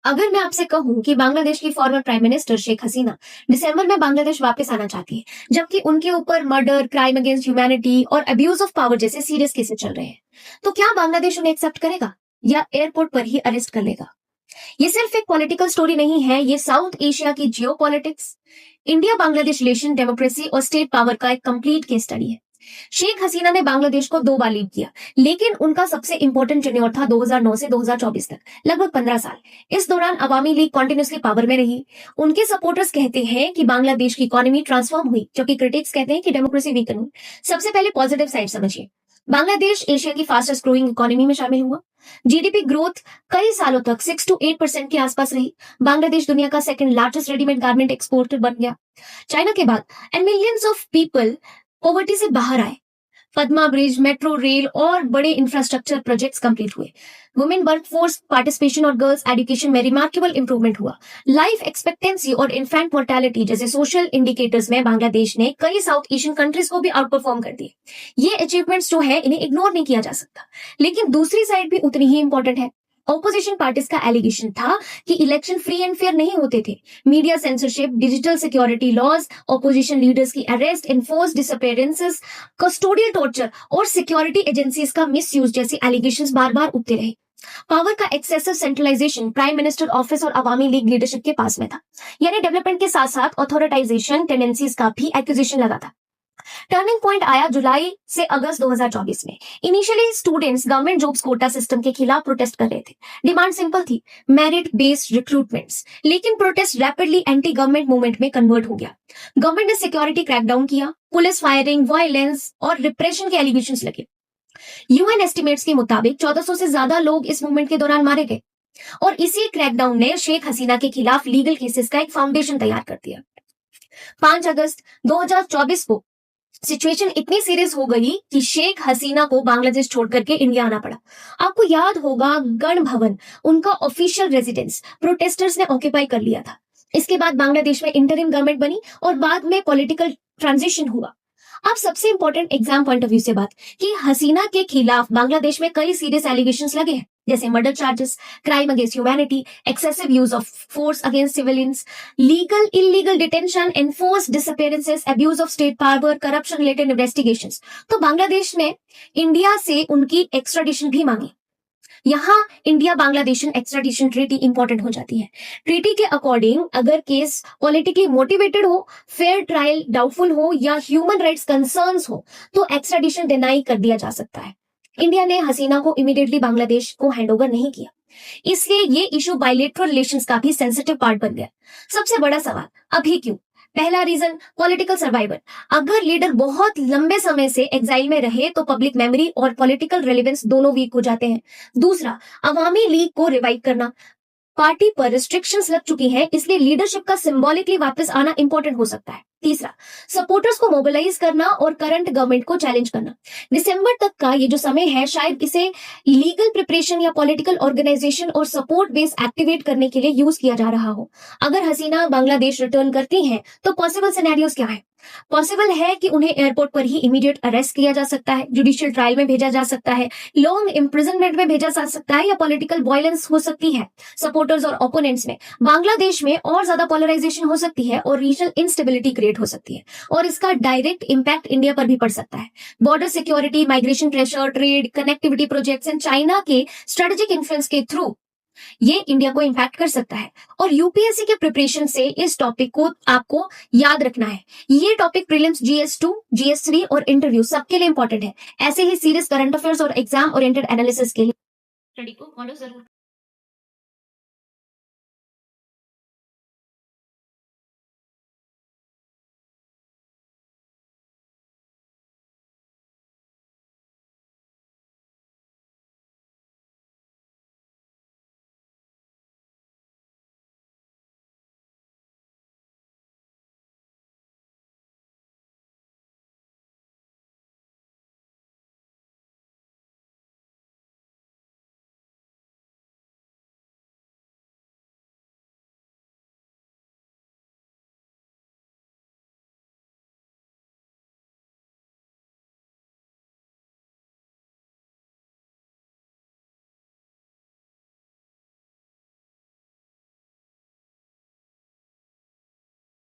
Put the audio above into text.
अगर मैं आपसे कहूं कि बांग्लादेश की former prime minister Sheikh Hasina दिसंबर में बांग्लादेश वापस आना चाहती है, जबकि उनके ऊपर मर्डर, क्राइम अगेंस्ट ह्यूमैनिटी और अब्यूज ऑफ पावर जैसे सीरियस केसेस चल रहे हैं, तो क्या बांग्लादेश उन्हें एक्सेप्ट करेगा या एयरपोर्ट पर ही अरेस्ट कर लेगा? ये सिर्फ एक पॉलिटिकल स्टोरी नहीं है, ये साउथ एशिया की जियो politics, India Bangladesh relation, democracy और स्टेट पावर का एक कंप्लीट केस स्टडी है। शेख हसीना ने बांग्लादेश को 2 बार लीड किया, लेकिन उनका सबसे इंपॉर्टेंट टेन्योर था 2009 से 2024 तक, लगभग 15 साल। इस दौरान अवामी लीग कॉन्टिन्यूसली पावर में रही। उनके सपोर्टर्स कहते हैं कि बांग्लादेश की इकोनॉमी ट्रांसफॉर्म हुई, जबकि क्रिटिक्स कहते हैं कि डेमोक्रेसी वीकन हुई। सबसे पहले पॉजिटिव साइड समझिए। बांग्लादेश एशिया की फास्टेस्ट ग्रोइंग इकोनॉमी में शामिल हुआ। जीडीपी ग्रोथ कई सालों तक 6 to 8% के आसपास रही। बांग्लादेश दुनिया का second largest readymade garment exporter बन गया चाइना के बाद। And millions of people poverty से बाहर आए। पद्मा ब्रिज, मेट्रो रेल और बड़े इंफ्रास्ट्रक्चर प्रोजेक्ट्स कंप्लीट हुए। वुमेन वर्कफोर्स पार्टिसिपेशन और गर्ल्स एजुकेशन में रिमार्केबल इंप्रूवमेंट हुआ। लाइफ एक्सपेक्टेंसी और इन्फेंट मोर्टेलिटी जैसे सोशल इंडिकेटर्स में बांग्लादेश ने कई साउथ एशियन कंट्रीज को भी आउट परफॉर्म कर दिए। ये अचीवमेंट्स जो है, इन्हें इग्नोर नहीं किया जा सकता। लेकिन दूसरी साइड भी उतनी ही इंपॉर्टेंट है। ऑपोजिशन पार्टीज का एलिगेशन था कि इलेक्शन फ्री एंड फेयर नहीं होते थे। Media censorship, digital security laws, opposition leaders की arrest, enforce disappearances, custodial torture और सिक्योरिटी एजेंसीज का मिसयूज जैसे एलिगेशंस बार बार उठते रहे। पावर का excessive centralisation prime minister office और अवामी लीग लीडरशिप के पास में था, यानी डेवलपमेंट के साथ साथ ऑथोरिटाइजेशन टेंडेंसीज का भी एक्विजिशन लगा था। टर्निंग पॉइंट आया जुलाई से अगस्त 2024 में। Initially students government jobs quota system के खिलाफ प्रोटेस्ट कर रहे थे। डिमांड सिंपल थी, मेरिट बेस्ड रिक्रूटमेंट्स। लेकिन protest rapidly anti government movement में कन्वर्ट हो गया। गवर्नमेंट ने सिक्योरिटी क्रैकडाउन किया, पुलिस फायरिंग, वायलेंस और रिप्रेशन के एलिगेशंस लगे। यूएन एस्टिमेट्स के मुताबिक 1400 से ज्यादा लोग इस मूवमेंट के दौरान मारे गए। और इसी क्रैकडाउन ने शेख हसीना के खिलाफ लीगल केसेस का एक फाउंडेशन तैयार कर दिया। 5 अगस्त 2024 को सिचुएशन इतनी सीरियस हो गई कि शेख हसीना को बांग्लादेश छोड़ करके इंडिया आना पड़ा। आपको याद होगा, गण भवन, उनका ऑफिशियल रेजिडेंस, प्रोटेस्टर्स ने ऑक्यूपाई कर लिया था। इसके बाद बांग्लादेश में इंटरिम गवर्नमेंट बनी और बाद में पॉलिटिकल ट्रांजिशन हुआ। अब सबसे important exam point of view से बात कि हसीना के खिलाफ बांग्लादेश में कई सीरियस एलिगेशंस लगे हैं, जैसे murder charges, crime against humanity, excessive use of force against civilians, legal illegal detention, enforced disappearances, abuse of state power, corruption related investigations. तो बांग्लादेश ने इंडिया से उनकी एक्स्ट्राडिशन भी मांगी। यहां India Bangladesh extradition treaty important हो जाती है। ट्रीटी के अकॉर्डिंग अगर केस पॉलिटिकली मोटिवेटेड हो, फेयर ट्रायल डाउटफुल हो या ह्यूमन राइट्स कंसर्न्स हो, तो एक्स्ट्राडिशन डिनाई कर दिया जा सकता है। इंडिया ने हसीना को इमीडिएटली बांग्लादेश को हैंडओवर नहीं किया, इसलिए ये इशू बायलेटरल रिलेशंस का भी सेंसिटिव पार्ट बन गया। सबसे बड़ा सवाल, अभी क्यों? पहला रीजन, पॉलिटिकल सर्वाइवल। अगर लीडर बहुत लंबे समय से एग्जाइल में रहे तो पब्लिक मेमोरी और पॉलिटिकल रेलेवेंस दोनों वीक हो जाते हैं। दूसरा, अवामी लीग को रिवाइव करना। पार्टी पर रिस्ट्रिक्शंस लग चुकी हैं, इसलिए लीडरशिप का सिंबॉलिकली वापस आना इंपॉर्टेंट हो सकता है। तीसरा, सपोर्टर्स को मोबिलाइज करना और करंट गवर्नमेंट को चैलेंज करना। दिसंबर तक का ये जो समय है, शायद इसे लीगल प्रिपरेशन या पॉलिटिकल ऑर्गेनाइजेशन और सपोर्ट बेस एक्टिवेट करने के लिए यूज किया जा रहा हो। अगर हसीना बांग्लादेश रिटर्न करती हैं, तो पॉसिबल सिनेरियोज क्या है? पॉसिबल है कि उन्हें एयरपोर्ट पर ही इमीडिएट अरेस्ट किया जा सकता है, जुडिशियल ट्रायल में भेजा जा सकता है, लॉन्ग इम्प्रिजनमेंट में भेजा जा सकता है, या पॉलिटिकल वायलेंस हो सकती है सपोर्टर्स और ओपोनेंट्स में। बांग्लादेश में और ज्यादा पोलराइजेशन हो सकती है और रीजनल इंस्टेबिलिटी क्रिएट हो सकती है, और इसका डायरेक्ट इंपैक्ट इंडिया पर भी पड़ सकता है। Border security, migration pressure, trade, connectivity projects and China के स्ट्रेटेजिक इन्फ्लुएंस के थ्रू ये इंडिया को इंपैक्ट कर सकता है। और यूपीएससी के प्रिपरेशन से इस टॉपिक को आपको याद रखना है। ये टॉपिक प्रीलिम्स, GS2, GS3 और इंटरव्यू सबके लिए इंपॉर्टेंट है। ऐसे ही सीरियस करंट अफेयर्स और एग्जाम ओरिएंटेड एनालिसिस के लिए स्टडी को फॉलो जरूर